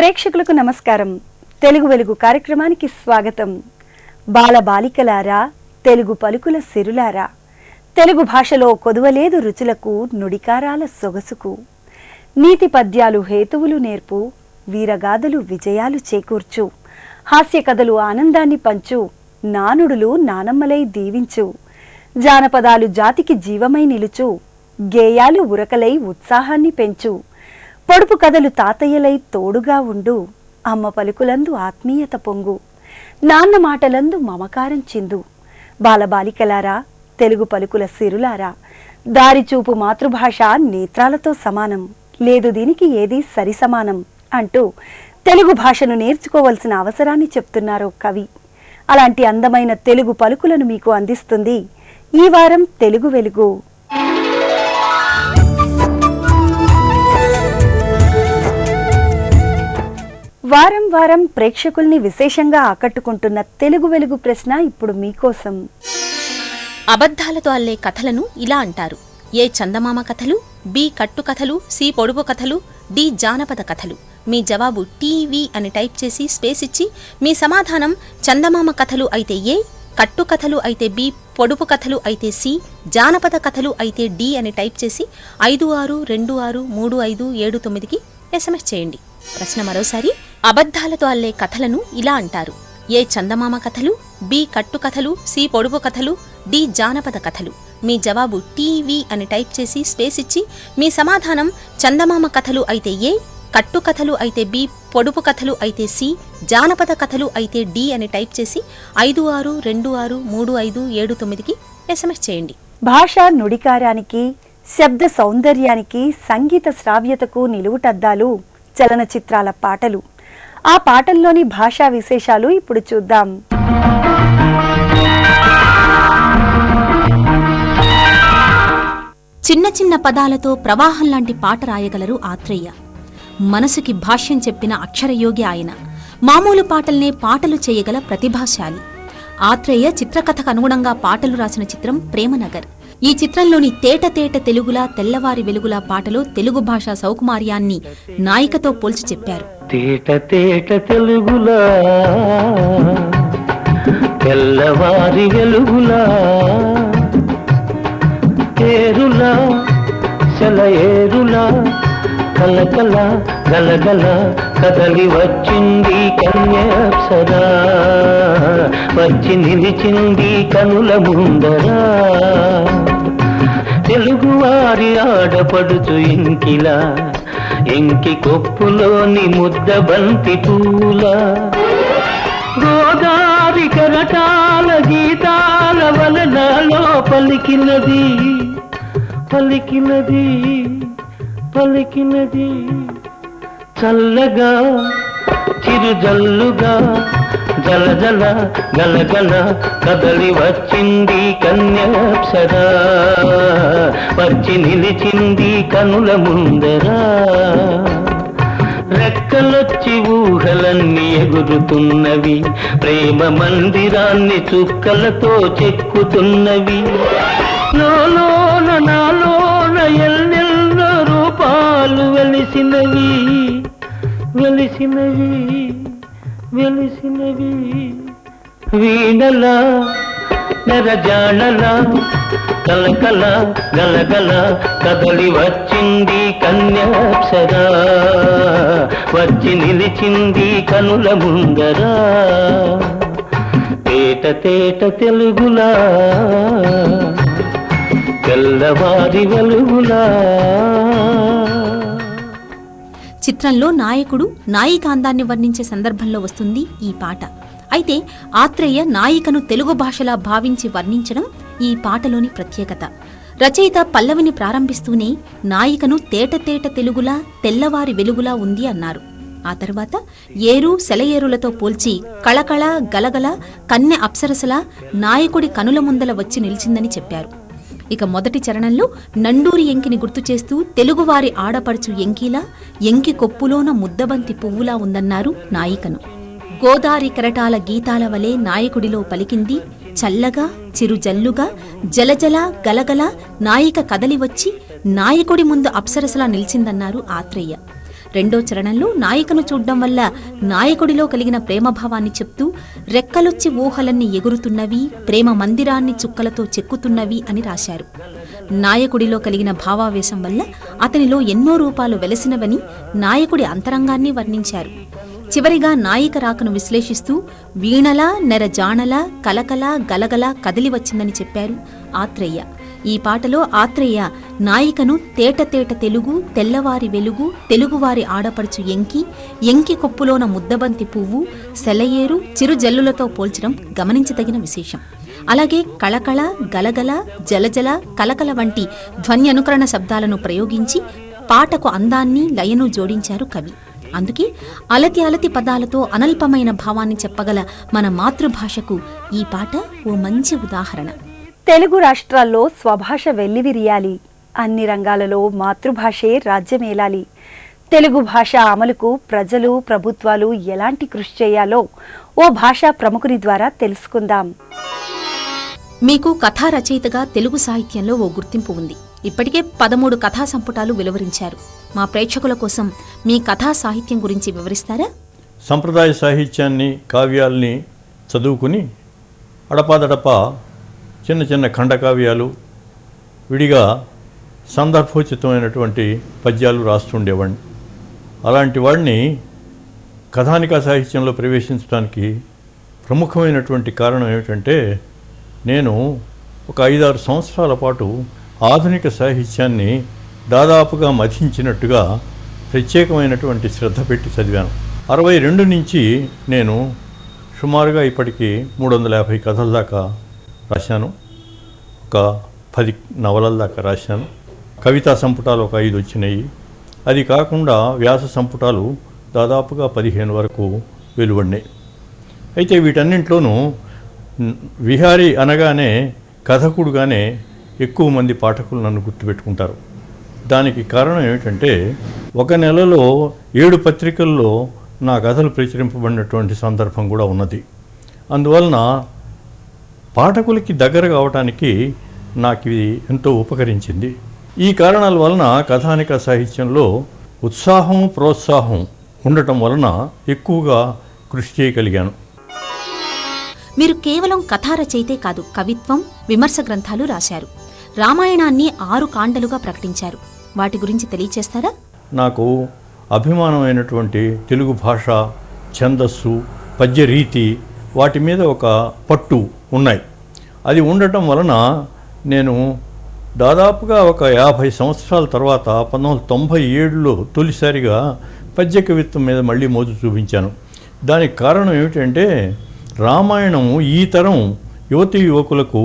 ప్రేక్షకులకు నమస్కారం. తెలుగు వెలుగు కార్యక్రమానికి స్వాగతం. బాల బాలికలారా, తెలుగు పలుకుల సిరులారా, తెలుగు భాషలో కొదువలేదు రుచులకు, నుడికారాల సొగసుకు. నీతి పద్యాలు హేతువులు నేర్పు, వీరగాథలు విజయాలు చేకూర్చు, హాస్య కథలు ఆనందాన్ని పంచు, నానుడులు నానమ్మలై దీవించు, జానపదాలు జాతికి జీవమై నిలుచు, గేయాలు ఉరకలై ఉత్సాహాన్ని పెంచు, పొడుపు కథలు తాతయ్యలై తోడుగా ఉండు, అమ్మ పలుకులందు ఆత్మీయత పొంగు, నాన్న మాటలందు మమకారం చిందు. బాలబాలికలారా, తెలుగు పలుకుల సిరులారా, దారిచూపు మాతృభాష నేత్రాలతో సమానం, లేదు దీనికి ఏది సరిసమానం అంటూ తెలుగు భాషను నేర్చుకోవలసిన అవసరాన్ని చెప్తున్నారు కవి. అలాంటి అందమైన తెలుగు పలుకులను మీకు అందిస్తుంది ఈ వారం తెలుగు వెలుగు. వారం వారం ప్రేక్షకుల్ని విశేషంగా ఆకట్టుకుంటున్న తెలుగు వెలుగు ప్రశ్న ఇప్పుడు మీకోసం. అబద్ధాలతో అల్లే కథలను ఇలా అంటారు: ఏ చందమామ కథలు, బి కట్టు కథలు, సి పొడుపు కథలు, డి జానపద కథలు. మీ జవాబు టీవీ అని టైప్ చేసి స్పేస్ ఇచ్చి మీ సమాధానం చందమామ కథలు అయితే ఏ, కట్టు కథలు అయితే బి, పొడుపు కథలు అయితే సి, జానపద కథలు అయితే డి అని టైప్ చేసి 56263579కి SMS చేయండి. ప్రశ్న మరోసారి: అబద్ధాలతో అల్లే కథలను ఇలా అంటారు: ఏ చందమామ కథలు, బి కట్టు కథలు, సి పొడుపు కథలు, డి జానపద కథలు. మీ జవాబు టీవీ అని టైప్ చేసి స్పేస్ ఇచ్చి మీ సమాధానం చందమామ కథలు అయితే ఏ, కట్టు కథలు అయితే బి, పొడుపు కథలు అయితే సి, జానపద కథలు అయితే డి అని టైప్ చేసి 56263579కి SMS చేయండి. భాషా నుడికారానికి, శబ్ద సౌందర్యానికి, సంగీత శ్రావ్యతకు నిలువుటద్దాలు చలనచిత్రాల పాటలు. ఆ పాటల్లోని భాషా విశేషాలు ఇప్పుడు చూద్దాం. చిన్న చిన్న పదాలతో ప్రవాహం లాంటి పాట రాయగలరు ఆత్రేయ. మనసుకి భాష్యం చెప్పిన అక్షరయోగి ఆయన. మామూలు పాటల్నే పాటలు చేయగల ప్రతిభాశాలి. ఆత్రేయ చిత్రకథకు అనుగుణంగా పాటలు రాసిన చిత్రం ప్రేమనగర్. ఈ చిత్రంలోని తేట తేట తెలుగులా, తెల్లవారి వెలుగులా పాటలో తెలుగు భాషా సౌకుమార్యాన్ని నాయికతో పోల్చి చెప్పారు. తేట తేట తెలుగులా, తెల్లవారి వెలుగులా, ఏరులా సెలయేరులా, కలకల గలగల కదలి వచ్చింది కన్యాప్సరా, వచ్చి నిలిచింది కనుల ముందరా. తెలుగువారి ఆడపడుచు ఇంకిలా, ఎంకి కొప్పులోని ముద్ద బంతి పూల, గోదారి కరటాల గీతాల వలనాలో పలికినది పలికినది పలికినది, చల్లగా చిరుజల్లుగా జలజల గలగల కదలి వచ్చింది కన్యాప్సరా, వచ్చి నిలిచింది కనుల ముందరా. రెక్కలొచ్చి ఊహలన్నీ ఎగురుతున్నవి, ప్రేమ మందిరాన్ని చుక్కలతో చెక్కుతున్నవి. లోన నాలోన ఎన్నెన్నో రూపాలు వెలిసినవి వెలిసినవి వెలిసినవి, వీణలా నెరజాణలా కలకల గలగల కదలి వచ్చింది కన్యాప్సరా, వచ్చి నిలిచింది కనుల ముందరా. తేట తేట తెలుగులా, తెల్లవారి వెలుగులా. చిత్రంలో నాయకుడు నాయిక అందాన్ని వర్ణించే సందర్భంలో వస్తుంది ఈ పాట. అయితే ఆత్రేయ నాయికను తెలుగు భాషలా భావించి వర్ణించడం ఈ పాటలోని ప్రత్యేకత. రచయిత పల్లవిని ప్రారంభిస్తూనే నాయికను తేట తేట తెలుగులా, తెల్లవారి వెలుగులా ఉంది అన్నారు. ఆ తర్వాత ఏరు సెలయేరులతో పోల్చి కళకళ గలగల కన్నె అప్సరసలా నాయకుడి కనుల ముందల వచ్చి నిలిచిందని చెప్పారు. ఇక మొదటి చరణంలో నండూరి ఎంకిని గుర్తు చేస్తూ తెలుగువారి ఆడపడుచు ఎంకిలా, ఎంకి కొప్పులోన ముద్దబంతి పువ్వులా ఉందన్నారు నాయికను. గోదారి కెరటాల గీతాల వలె నాయకుడిలో పలికింది చల్లగా చిరుజల్లుగా జలజల గలగల నాయిక కదలి వచ్చి నాయకుడి ముందు అప్సరసలా నిలిచిందన్నారు ఆత్రేయ. రెండో చరణంలో నాయికను చూడ్డం వల్ల నాయకుడిలో కలిగిన ప్రేమభావాన్ని చెప్తూ రెక్కలొచ్చి ఊహలన్నీ ఎగురుతున్నవి, ప్రేమ మందిరాన్ని చుక్కలతో చెక్కుతున్నవి అని రాశారు. నాయకుడిలో కలిగిన భావావేశం వల్ల అతనిలో ఎన్నో రూపాలు వెలసినవని నాయకుడి అంతరంగాన్ని వర్ణించారు. చివరిగా నాయిక రాకను విశ్లేషిస్తూ వీణలా నెరజాణలా కలకల గలగల కదిలి వచ్చిందని చెప్పారు ఆత్రేయ. ఈ పాటలో ఆత్రేయ నాయికను తేట తెలుగు, తెల్లవారి వెలుగు, తెలుగువారి ఆడపడుచు ఎంకి కొప్పులోన ముద్దబంతి పువ్వు, సెలయేరు, చిరుజల్లులతో పోల్చడం గమనించదగిన విశేషం. అలాగే కళకళ, గలగల, జలజల, కలకల వంటి ధ్వని అనుకరణ శబ్దాలను ప్రయోగించి పాటకు అందాన్ని, లయను జోడించారు కవి. అందుకే అలతి పదాలతో అనల్పమైన భావాన్ని చెప్పగల మన మాతృభాషకు ఈ పాట ఓ మంచి ఉదాహరణ. తెలుగు రాష్ట్రాల్లో స్వభాష వెల్లివిరియాలి, అన్ని రంగాలలో మాతృభాషే రాజ్యమేలాలి. తెలుగు భాష అమలుకు ప్రజలు, ప్రభుత్వాలు ఎలాంటి కృషి చేయాలో ఓ భాషా ప్రముఖుని ద్వారా తెలుసుకుందాం. మీకు కథా రచయితగా తెలుగు సాహిత్యంలో ఓ గుర్తింపు ఉంది. ఇప్పటికే 13 కథా సంపుటాలు వెలువరించారు. మా ప్రేక్షకుల కోసం మీ కథా సాహిత్యం గురించి వివరిస్తారా? సంప్రదాయ సాహిత్యాన్ని, కావ్యాల్ని చదువుకుని అడపాదడపా చిన్న ఖండకావ్యాలు, విడిగా సందర్భోచితమైనటువంటి పద్యాలు రాస్తుండేవాడిని. అలాంటి వాడిని కథానికా సాహిత్యంలో ప్రవేశించడానికి ప్రముఖమైనటువంటి కారణం ఏమిటంటే, నేను ఒక 5-6 సంవత్సరాల పాటు ఆధునిక సాహిత్యాన్ని దాదాపుగా మధించినట్టుగా ప్రత్యేకమైనటువంటి శ్రద్ధ పెట్టి చదివాను. 62 నుంచి నేను సుమారుగా ఇప్పటికీ 350 కథల దాకా రాశాను. ఒక 10 నవలల దాకా రాశాను. కవితా సంపుటాలు ఒక 5 వచ్చినాయి. అది కాకుండా వ్యాస సంపుటాలు దాదాపుగా 15 వరకు వెలువడినాయి. అయితే వీటన్నింటిలోనూ విహారీ అనగానే, కథకుడుగానే ఎక్కువ మంది పాఠకులు నన్ను గుర్తుపెట్టుకుంటారు. దానికి కారణం ఏమిటంటే, ఒక నెలలో 7 పత్రికల్లో నా కథలు ప్రచురింపబడినటువంటి సందర్భం కూడా ఉన్నది. అందువలన పాఠకులకి దగ్గర కావటానికి నాకు ఇది ఎంతో ఉపకరించింది. ఈ కారణాల వలన కథానిక సాహిత్యంలో ఉత్సాహం, ప్రోత్సాహం ఉండటం వలన ఎక్కువగా కృషి చేయగలిగాను. మీరు కేవలం కథా రచయితే కాదు, కవిత్వం, విమర్శ గ్రంథాలు రాశారు. రామాయణాన్ని 6 కాండలుగా ప్రకటించారు. వాటి గురించి తెలియచేస్తారా? నాకు అభిమానమైనటువంటి తెలుగు భాష, ఛందస్సు, పద్యరీతి, వాటి మీద ఒక పట్టు ఉన్నాయి. అది ఉండటం వలన నేను దాదాపుగా ఒక 50 సంవత్సరాల తర్వాత 1997లో తొలిసారిగా పద్య కవిత్వం మీద మళ్ళీ మోజు చూపించాను. దానికి కారణం ఏమిటంటే, రామాయణము ఈ తరం యువతీ యువకులకు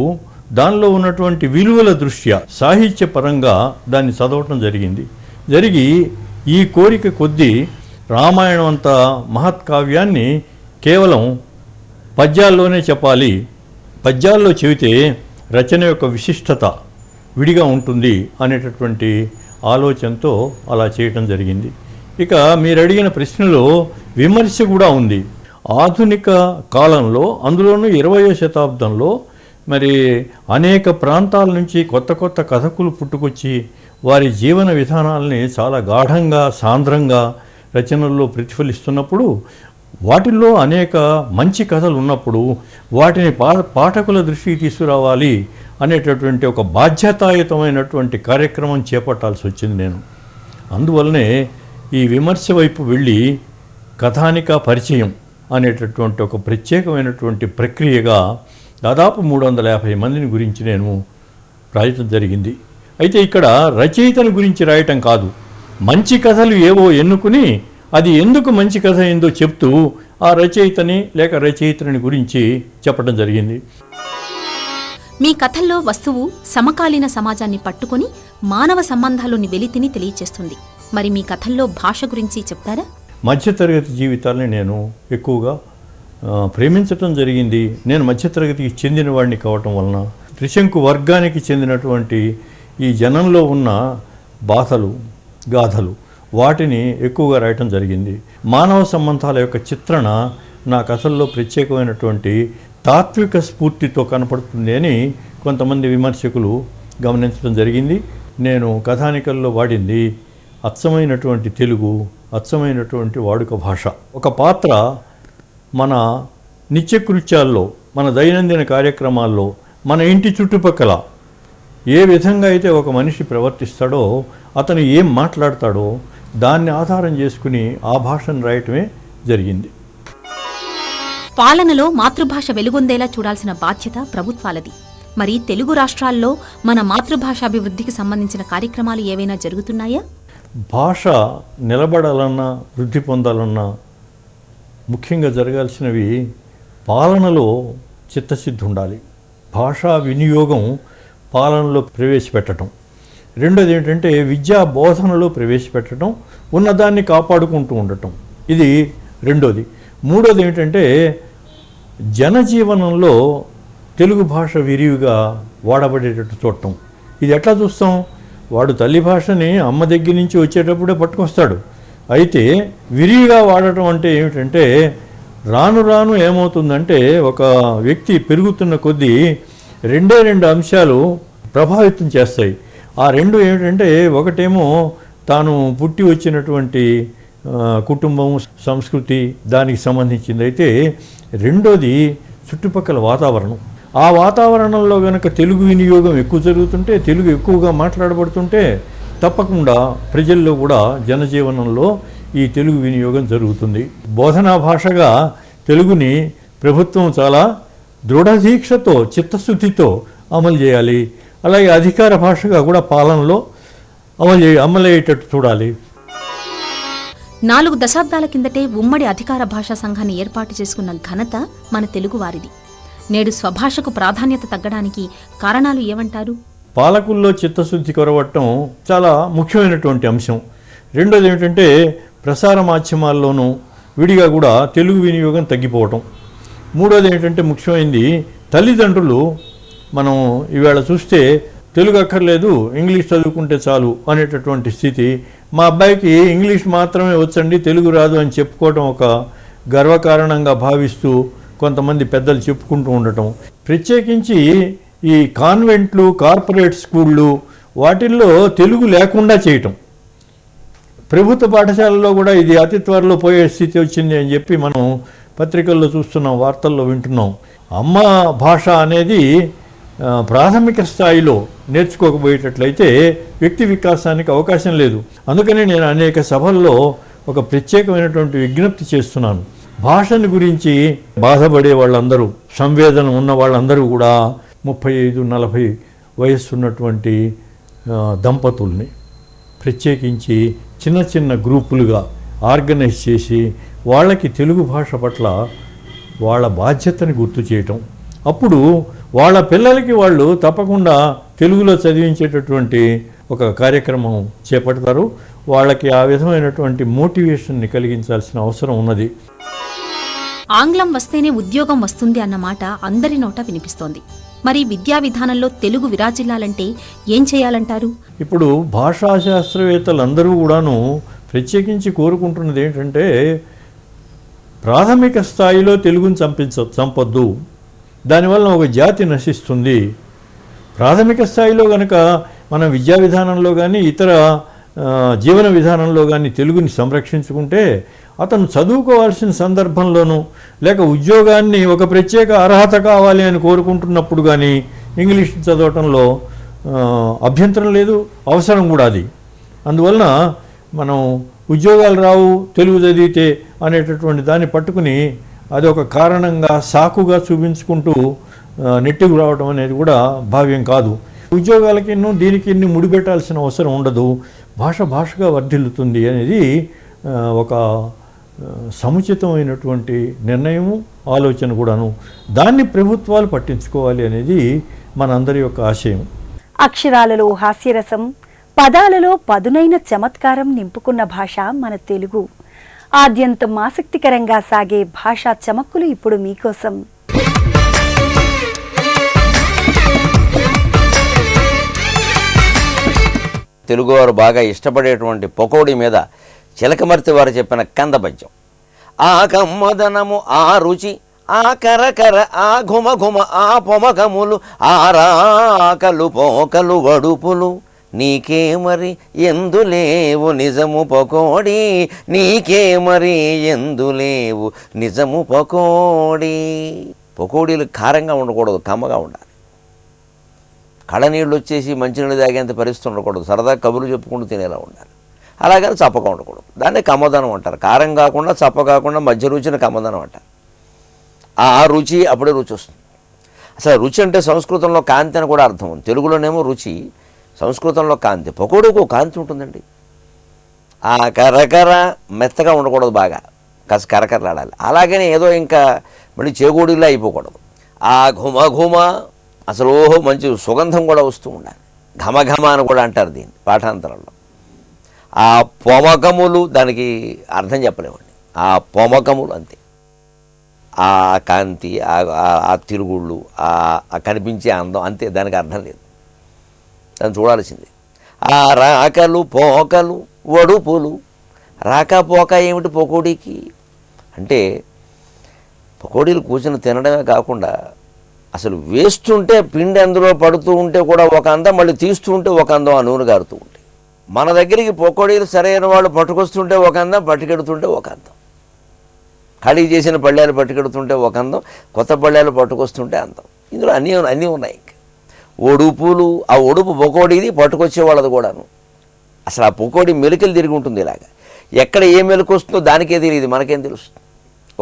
దానిలో ఉన్నటువంటి విలువల దృష్ట్యా సాహిత్యపరంగా దాన్ని చదవటం జరిగి ఈ కోరిక కొద్దీ రామాయణం అంత మహత్కావ్యాన్ని కేవలం పద్యాల్లోనే చెప్పాలి, పద్యాల్లో చెబితే రచన యొక్క విశిష్టత విడిగా ఉంటుంది అనేటటువంటి ఆలోచనతో అలా చేయటం జరిగింది. ఇక మీరు అడిగిన ప్రశ్నలో విమర్శ కూడా ఉంది. ఆధునిక కాలంలో, అందులోనూ 20వ శతాబ్దంలో మరి అనేక ప్రాంతాల నుంచి కొత్త కథకులు పుట్టుకొచ్చి వారి జీవన విధానాలని చాలా గాఢంగా, సాంద్రంగా రచనల్లో ప్రతిఫలిస్తున్నప్పుడు, వాటిల్లో అనేక మంచి కథలు ఉన్నప్పుడు వాటిని పాఠకుల దృష్టికి తీసుకురావాలి అనేటటువంటి ఒక బాధ్యతాయుతమైనటువంటి కార్యక్రమం చేపట్టాల్సి వచ్చింది నేను. అందువల్లనే ఈ విమర్శ వైపు వెళ్ళి కథానిక పరిచయం అనేటటువంటి ఒక ప్రత్యేకమైనటువంటి ప్రక్రియగా దాదాపు 350 మందిని గురించి నేను రాయటం జరిగింది. అయితే ఇక్కడ రచయితల గురించి రాయటం కాదు, మంచి కథలు ఏవో ఎన్నుకుని అది ఎందుకు మంచి కథ ఏందో చెప్తూ ఆ రచయితని లేక రచయితని గురించి చెప్పడం జరిగింది. మీ కథల్లో వస్తువు సమకాలీన సమాజాన్ని పట్టుకొని మానవ సంబంధాల్లోని వెలితిని తెలియచేస్తుంది. మరి మీ కథల్లో భాష గురించి చెప్తారా? మధ్యతరగతి జీవితాలని నేను ఎక్కువగా ప్రేమించటం జరిగింది. నేను మధ్యతరగతికి చెందిన వాడిని కావటం వలన త్రిశంకు వర్గానికి చెందినటువంటి ఈ జనంలో ఉన్న బాధలు, గాథలు, వాటిని ఎక్కువగా రాయటం జరిగింది. మానవ సంబంధాల యొక్క చిత్రణ నా కథల్లో ప్రత్యేకమైనటువంటి తాత్విక స్ఫూర్తితో కనపడుతుంది అని కొంతమంది విమర్శకులు గమనించడం జరిగింది. నేను కథానికల్లో వాడింది అచ్చమైనటువంటి తెలుగు, అచ్చమైనటువంటి వాడుక భాష. ఒక పాత్ర మన నిత్యకృత్యాల్లో, మన దైనందిన కార్యక్రమాల్లో, మన ఇంటి చుట్టుపక్కల ఏ విధంగా అయితే ఒక మనిషి ప్రవర్తిస్తాడో, అతను ఏం మాట్లాడతాడో దాన్ని ఆధారం చేసుకుని ఆ భాషను రాయటమే జరిగింది. పాలనలో మాతృభాష వెలుగొందేలా చూడాల్సిన బాధ్యత ప్రభుత్వాలది. మరి తెలుగు రాష్ట్రాల్లో మన మాతృభాష అభివృద్ధికి సంబంధించిన కార్యక్రమాలు ఏవైనా జరుగుతున్నాయా? భాష నిలబడాలన్నా, వృద్ధి పొందాలన్నా ముఖ్యంగా జరగాల్సినవి పాలనలో చిత్తశుద్ధి ఉండాలి. భాషా వినియోగం పాలనలో ప్రవేశపెట్టడం. రెండోది ఏంటంటే విద్యా బోధనలో ప్రవేశపెట్టడం, ఉన్నదాన్ని కాపాడుకుంటూ ఉండటం. ఇది రెండోది. మూడోది ఏంటంటే జనజీవనంలో తెలుగు భాష విరివిగా వాడబడేటట్టు చూడటం. ఇది ఎట్లా చూస్తాం? వాడు తల్లి భాషని అమ్మ దగ్గర నుంచి వచ్చేటప్పుడే పట్టుకొస్తాడు. అయితే విరివిగా వాడటం అంటే ఏమిటంటే రాను రాను ఏమవుతుందంటే ఒక వ్యక్తి పెరుగుతున్న కొద్దీ రెండు అంశాలు ప్రభావితం చేస్తాయి. ఆ రెండు ఏమిటంటే ఒకటేమో తాను పుట్టి వచ్చినటువంటి కుటుంబం, సంస్కృతి, దానికి సంబంధించింది. అయితే రెండోది చుట్టుపక్కల వాతావరణం. ఆ వాతావరణంలో కనుక తెలుగు వినియోగం ఎక్కువ జరుగుతుంటే, తెలుగు ఎక్కువగా మాట్లాడబడుతుంటే తప్పకుండా ప్రజల్లో కూడా జనజీవనంలో ఈ తెలుగు వినియోగం జరుగుతుంది. బోధనా భాషగా తెలుగుని ప్రభుత్వం చాలా దృఢదీక్షతో, చిత్తశుద్ధితో అమలు చేయాలి. అలాగే అధికార భాషగా కూడా పాలనలో అమలయ్యేటట్టు చూడాలి. 4 దశాబ్దాల కిందటే ఉమ్మడి అధికార భాషా సంఘాన్ని ఏర్పాటు చేసుకున్న ఘనత మన తెలుగువారిది. నేడు స్వభాషకు ప్రాధాన్యత తగ్గడానికి కారణాలు ఏమంటారు? పాలకుల్లో చిత్తశుద్ధి కొరవటం చాలా ముఖ్యమైనటువంటి అంశం. రెండోది ఏమిటంటే ప్రసార మాధ్యమాల్లోనూ విడిగా కూడా తెలుగు వినియోగం తగ్గిపోవటం. మూడోది ఏంటంటే ముఖ్యమైనది తల్లిదండ్రులు మనం ఈవేళ చూస్తే తెలుగు అక్కర్లేదు, ఇంగ్లీష్ చదువుకుంటే చాలు అనేటటువంటి స్థితి. మా అబ్బాయికి ఇంగ్లీష్ మాత్రమే వచ్చండి, తెలుగు రాదు అని చెప్పుకోవటం ఒక గర్వకారణంగా భావిస్తూ కొంతమంది పెద్దలు చెప్పుకుంటూ ఉండటం. ప్రత్యేకించి ఈ కాన్వెంట్లు, కార్పొరేట్ స్కూళ్ళు వాటిల్లో తెలుగు లేకుండా చేయటం. ప్రభుత్వ పాఠశాలలో కూడా ఇది అతి త్వరలో పోయే స్థితి వచ్చింది అని చెప్పి మనం పత్రికల్లో చూస్తున్నాం, వార్తల్లో వింటున్నాం. అమ్మ భాష అనేది ప్రాథమిక స్థాయిలో నేర్చుకోకపోయేటట్లయితే వ్యక్తి వికాసానికి అవకాశం లేదు. అందుకనే నేను అనేక సభల్లో ఒక ప్రత్యేకమైనటువంటి విజ్ఞప్తి చేస్తున్నాను. భాషని గురించి బాధపడే వాళ్ళందరూ, సంవేదన ఉన్న వాళ్ళందరూ కూడా 35-40 వయస్సు ఉన్నటువంటి దంపతుల్ని ప్రత్యేకించి చిన్న చిన్న గ్రూపులుగా ఆర్గనైజ్ చేసి వాళ్ళకి తెలుగు భాష పట్ల వాళ్ళ బాధ్యతని గుర్తు చేయటం. అప్పుడు వాళ్ళ పిల్లలకి వాళ్ళు తప్పకుండా తెలుగులో చదివించేటటువంటి ఒక కార్యక్రమం చేపడతారు. వాళ్ళకి ఆ విధమైనటువంటి మోటివేషన్ని కలిగించాల్సిన అవసరం ఉన్నది. ఆంగ్లం వస్తేనే ఉద్యోగం వస్తుంది అన్న మాట అందరి నోట వినిపిస్తోంది. మరి విద్యా విధానంలో తెలుగు విరాజిల్లాలంటే ఏం చేయాలంటారు? ఇప్పుడు భాషా శాస్త్రవేత్తలందరూ కూడాను ప్రత్యేకించి కోరుకుంటున్నది ఏంటంటే ప్రాథమిక స్థాయిలో తెలుగుని చంపొద్దు, దానివల్ల ఒక జాతి నశిస్తుంది. ప్రాథమిక స్థాయిలో కనుక మనం విద్యా విధానంలో కానీ ఇతర జీవన విధానంలో కానీ తెలుగుని సంరక్షించుకుంటే అతను చదువుకోవాల్సిన సందర్భంలోనూ లేక ఉద్యోగాన్ని ఒక ప్రత్యేక అర్హత కావాలి అని కోరుకుంటున్నప్పుడు కానీ ఇంగ్లీష్ చదవటంలో అభ్యంతరం లేదు, అవసరం కూడా అది. అందువలన మనం ఉద్యోగాలు రావు తెలుగు చదివితే అనేటటువంటి దాన్ని పట్టుకుని అది ఒక కారణంగా, సాకుగా చూపించుకుంటూ నెట్టుకు రావడం అనేది కూడా భావ్యం కాదు. ఉద్యోగాలకి దీనికి ముడిపెట్టాల్సిన అవసరం ఉండదు. భాషగా వర్ధిల్లుతుంది అనేది ఒక సముచితమైనటువంటి నిర్ణయము, ఆలోచన కూడాను. దాన్ని ప్రభుత్వాలు పట్టించుకోవాలి అనేది మనందరి యొక్క ఆశయం. అక్షరాలలో హాస్యరసం, పదాలలో పదునైన చమత్కారం నింపుకున్న భాష మన తెలుగు. ఆద్యంతం ఆసక్తికరంగా సాగే భాషా చమక్కులు ఇప్పుడు మీకోసం. తెలుగువారు బాగా ఇష్టపడేటువంటి పకోడీ మీద చిలకమర్తి వారు చెప్పిన కందపద్యం. ఆ కమ్మదనము, ఆ రుచి, ఆ కరకర, ఆ ఘుమ ఘుమ, ఆ పొమకములు, ఆ రాకలు పోకలు వడుపులు, నీకే మరి ఎందులేవు నిజము పకోడి, నీకే మరి ఎందులేవు నిజము పకోడి. పకోడీలు కారంగా ఉండకూడదు, కమ్మగా ఉండాలి. కళ్ళనీళ్ళు వచ్చేసి మంచినీళ్ళు తాగేంత పరిస్థితి ఉండకూడదు, సరదా కబుర్లు చెప్పుకుంటూ తినేలా ఉండాలి. అలాగని చప్పగా ఉండకూడదు. దాన్ని కమ్మదనం అంటారు. కారం కాకుండా చప్ప కాకుండా మధ్య రుచిని కమ్మదనం అంటారు. ఆ రుచి అప్పుడే రుచి వస్తుంది. అసలు రుచి అంటే సంస్కృతంలో కాంతి అని కూడా అర్థం ఉంది. తెలుగులోనేమో రుచి, సంస్కృతంలో కాంతి. పకోడీకి ఒక కాంతి ఉంటుందండి. ఆ కరకర మెత్తగా ఉండకూడదు, బాగా కాస్త కరకరలాడాలి. అలాగనే ఏదో ఇంకా మళ్ళీ చేగోడీలా అయిపోకూడదు. ఆ ఘుమ ఘుమ అసలు మంచి సుగంధం కూడా వస్తూ ఉండాలి. ఘమఘమ అని కూడా అంటారు దీన్ని పాఠాంతరంలో. ఆ పొమకములు, దానికి అర్థం చెప్పలేమండి. ఆ పొమకములు అంతే. ఆ కాంతి, ఆ తిరుగుళ్ళు, ఆ కనిపించే అందం అంతే, దానికి అర్థం లేదు. దాన్ని చూడాల్సింది. ఆ రాకలు పోకలు వడుపులు. రాకపోక ఏమిటి పకోడీకి అంటే, పకోడీలు కూర్చొని తినడమే కాకుండా అసలు వేస్తుంటే పిండి అందులో పడుతూ ఉంటే కూడా ఒక అందం, మళ్ళీ తీస్తూ ఉంటే ఒక అందం, ఆ నూనె గారుతూ ఉంటే. మన దగ్గరికి పకోడీలు సరైన వాళ్ళు పట్టుకొస్తుంటే ఒక అందం, పట్టుకెడుతుంటే ఒక అందం. ఖాళీ చేసిన పళ్ళేలు పట్టుకెడుతుంటే ఒక అందం, కొత్త పళ్ళేలు పట్టుకొస్తుంటే అందం. ఇందులో అన్నీ ఉన్నాయి. ఒడుపులు, ఆ ఒడుపు పకోడీది, పట్టుకొచ్చే వాళ్ళది కూడాను. అసలు ఆ పకోడీ మెలికలు తిరిగి ఉంటుంది. ఇలాగా ఎక్కడ ఏ మెలకు వస్తుందో దానికే తెలియదు, మనకేం తెలుస్తుంది.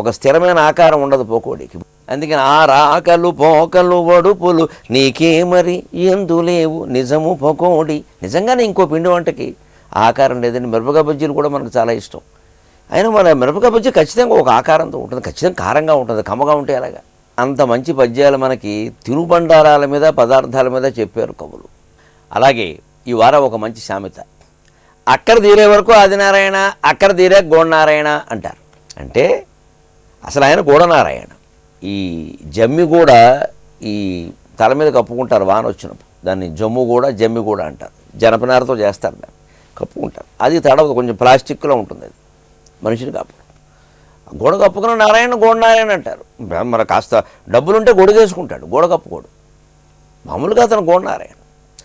ఒక స్థిరమైన ఆకారం ఉండదు పకోడీకి. అందుకని ఆ రాకలు పోకలు వడుపులు, నీకే మరి ఎందులేవు నిజము పకోడీ. నిజంగానే ఇంకో పిండి వంటకి ఆకారం లేదండి. మిరపకాయ బజ్జీలు కూడా మనకు చాలా ఇష్టం. అయినా మన మిరపకాయ బజ్జీ ఖచ్చితంగా ఒక ఆకారంతో ఉంటుంది, ఖచ్చితంగా కారంగా ఉంటుంది, కమ్మగా ఉంటే అలాగా. అంత మంచి పద్యాలు మనకి తినుబండారాల మీద, పదార్థాల మీద చెప్పారు కవులు. అలాగే ఈ వారం ఒక మంచి సామెత, అక్కర తీరే వరకు ఆదినారాయణ, అక్కర తీరే గోడనారాయణ అంటారు. అంటే అసలు ఆయన గోడనారాయణ. ఈ జమ్మి కూడా ఈ తల మీద కప్పుకుంటారు వాన వచ్చినప్పుడు. దాన్ని జమ్ము కూడా, జమ్మి కూడా అంటారు. జనపనారతో చేస్తారు, దాన్ని కప్పుకుంటారు. అది తడవదు, కొంచెం ప్లాస్టిక్లో ఉంటుంది. అది మనిషిని కప్పు. గోడ కప్పుకున్న నారాయణ గోడనారాయణ అంటారు. మరి కాస్త డబ్బులుంటే గొడుగేసుకుంటాడు, గోడ కప్పుకోడు. మామూలుగా అతను గోడనారాయణ.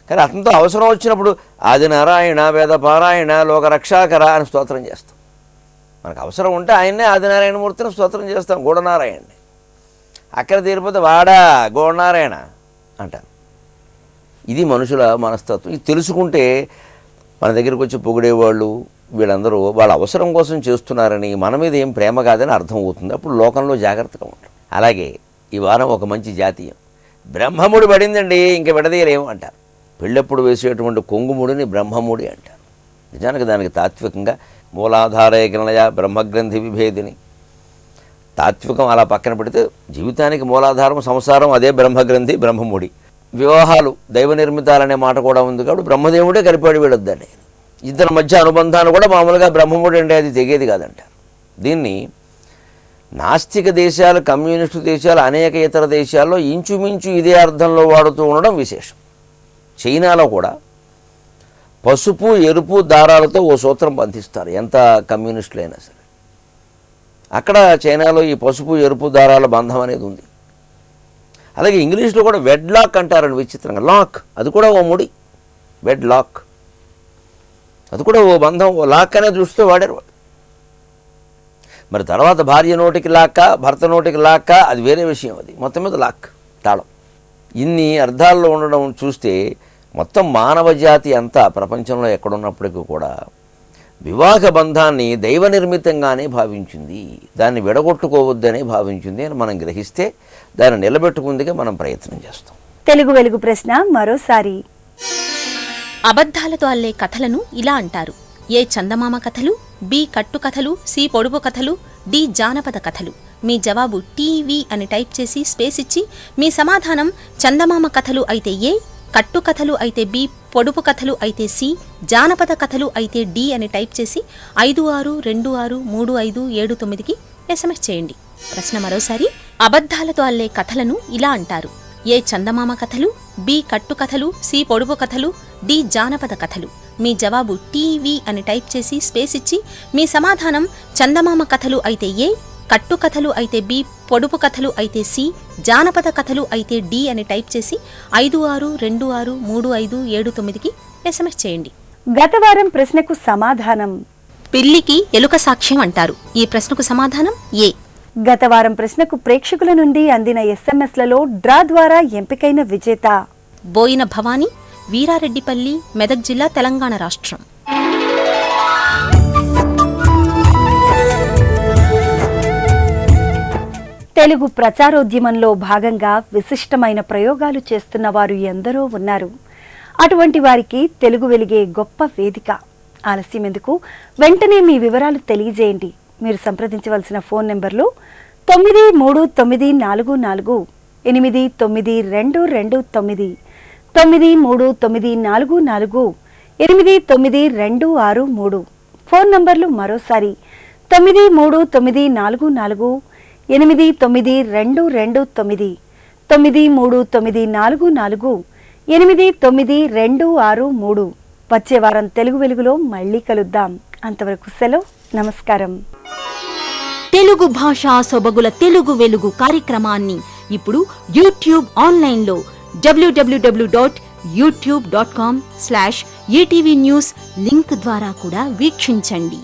కానీ అతనితో అవసరం వచ్చినప్పుడు ఆది నారాయణ వేద పారాయణ లోక రక్షాకర అని స్తోత్రం చేస్తాం. మనకు అవసరం ఉంటే ఆయన్నే ఆదినారాయణమూర్తిని స్తోత్రం చేస్తాం, గోడనారాయణని. అక్కడ తీరిపోతే వాడా గోడనారాయణ అంటారు. ఇది మనుషుల మనస్తత్వం. ఇది తెలుసుకుంటే మన దగ్గరికి వచ్చి పొగిడేవాళ్ళు వీళ్ళందరూ వాళ్ళ అవసరం కోసం చేస్తున్నారని, మన మీద ఏం ప్రేమ కాదని అర్థం అవుతుంది. అప్పుడు లోకంలో జాగ్రత్తగా ఉంటాం. అలాగే ఈ వారం ఒక మంచి జాతీయం, బ్రహ్మముడి పడిందండి ఇంక విడదీయలేము అంటారు. పెళ్ళెప్పుడు వేసేటువంటి కొంగుముడిని బ్రహ్మముడి అంటారు. నిజానికి దానికి తాత్వికంగా మూలాధారే గ్రణయ బ్రహ్మగ్రంథి విభేదిని. తాత్వికం అలా పక్కన పెడితే జీవితానికి మూలాధారం సంసారం, అదే బ్రహ్మగ్రంథి బ్రహ్మముడి. వివాహాలు దైవ నిర్మితాలనే మాట కూడా ఉంది కాబట్టి బ్రహ్మదేవుడే కలిపాడు వీడొద్దండి. ఇద్దరి మధ్య అనుబంధాన్ని కూడా మామూలుగా బ్రహ్మముడి అంటే అది తెగేది కాదంటారు. దీన్ని నాస్తిక దేశాలు, కమ్యూనిస్టు దేశాలు, అనేక ఇతర దేశాల్లో ఇంచుమించు ఇదే అర్థంలో వాడుతూ ఉండడం విశేషం. చైనాలో కూడా పసుపు ఎరుపు దారాలతో ఓ సూత్రం బంధిస్తారు, ఎంత కమ్యూనిస్టులైనా సరే. అక్కడ చైనాలో ఈ పసుపు ఎరుపు దారాల బంధం అనేది ఉంది. అలాగే ఇంగ్లీష్లో కూడా వెడ్ లాక్ అంటారండి విచిత్రంగా. లాక్ అది కూడా ఓ ముడి, వెడ్ లాక్ అది కూడా ఓ బంధం, ఓ లాక్ అనే దృష్టితో వాడారు వాడు. మరి తర్వాత భార్య నోటికి లాక్క, భర్త నోటికి లాక్క, అది వేరే విషయం. అది మొత్తం మీద లాక్, తాళం. ఇన్ని అర్థాల్లో ఉండడం చూస్తే మొత్తం మానవ జాతి అంతా ప్రపంచంలో ఎక్కడున్నప్పటికీ కూడా వివాహ బంధాన్ని దైవ నిర్మితంగానే భావించింది, దాన్ని విడగొట్టుకోవద్దనే భావించింది అని మనం గ్రహిస్తే దాన్ని నిలబెట్టుకుందిగా మనం ప్రయత్నం చేస్తాం. తెలుగు వెలుగు ప్రశ్న మరోసారి, అబద్ధాలతో అల్లే కథలను ఇలా అంటారు: ఏ చందమామ కథలు, బి కట్టు కథలు, సి పొడుపు కథలు, డి జానపద కథలు. మీ జవాబు టీవీ అని టైప్ చేసి స్పేస్ ఇచ్చి మీ సమాధానం చందమామ కథలు అయితే ఏ, కట్టు కథలు అయితే బి, పొడుపు కథలు అయితే సి, జానపద కథలు అయితే డి అని టైప్ చేసి 56263579కి SMS చేయండి. ప్రశ్న మరోసారి, అబద్ధాలతో అల్లే కథలను ఇలా అంటారు: ఏ చందమామ కథలు, బి కట్టు కథలు, సి పొడుపు కథలు, డి జానపద కథలు. మీ జవాబు టీవీ అని టైప్ చేసి స్పేస్ ఇచ్చి మీ సమాధానం చందమామ కథలు అయితే ఏ, కట్టు కథలు అయితే బి, పొడుపు కథలు అయితే సి, జానపద కథలు అయితే డి అని టైప్ చేసి 56263579కి SMS చేయండి. గత వారం ప్రశ్నకు సమాధానం. పిల్లికి ఎలుక సాక్ష్యం అంటారు. ఈ ప్రశ్నకు సమాధానం ఏ. గత వారం ప్రశ్నకు ప్రేక్షకుల నుండి అందిన SMSలలో డ్రా ద్వారా ఎంపికైన విజేత బోయిన భవానీ, వీరారెడ్డిపల్లి, మెదక్ జిల్లా, తెలంగాణ రాష్ట్రం. తెలుగు ప్రచారోద్యమంలో భాగంగా విశిష్టమైన ప్రయోగాలు చేస్తున్న వారు ఎందరో ఉన్నారు. అటువంటి వారికి తెలుగు వెలిగే గొప్ప వేదిక. ఆలస్యం ఎందుకు, వెంటనే మీ వివరాలు తెలియజేయండి. మీరు సంప్రదించవలసిన ఫోన్ నెంబర్లు 9394489229, 9394489263. ఫోన్ నంబర్లు మరోసారి 9394489229, 9394489263. వచ్చే వారం తెలుగు వెలుగులో మళ్ళీ కలుద్దాం. అంతవరకు సెలవు, నమస్కారం. తెలుగు భాషా సొబగుల తెలుగు వెలుగు కార్యక్రమాన్ని ఇప్పుడు యూట్యూబ్ ఆన్లైన్లో www.youtube.com/ETV News లింక్ ద్వారా కూడా వీక్షించండి.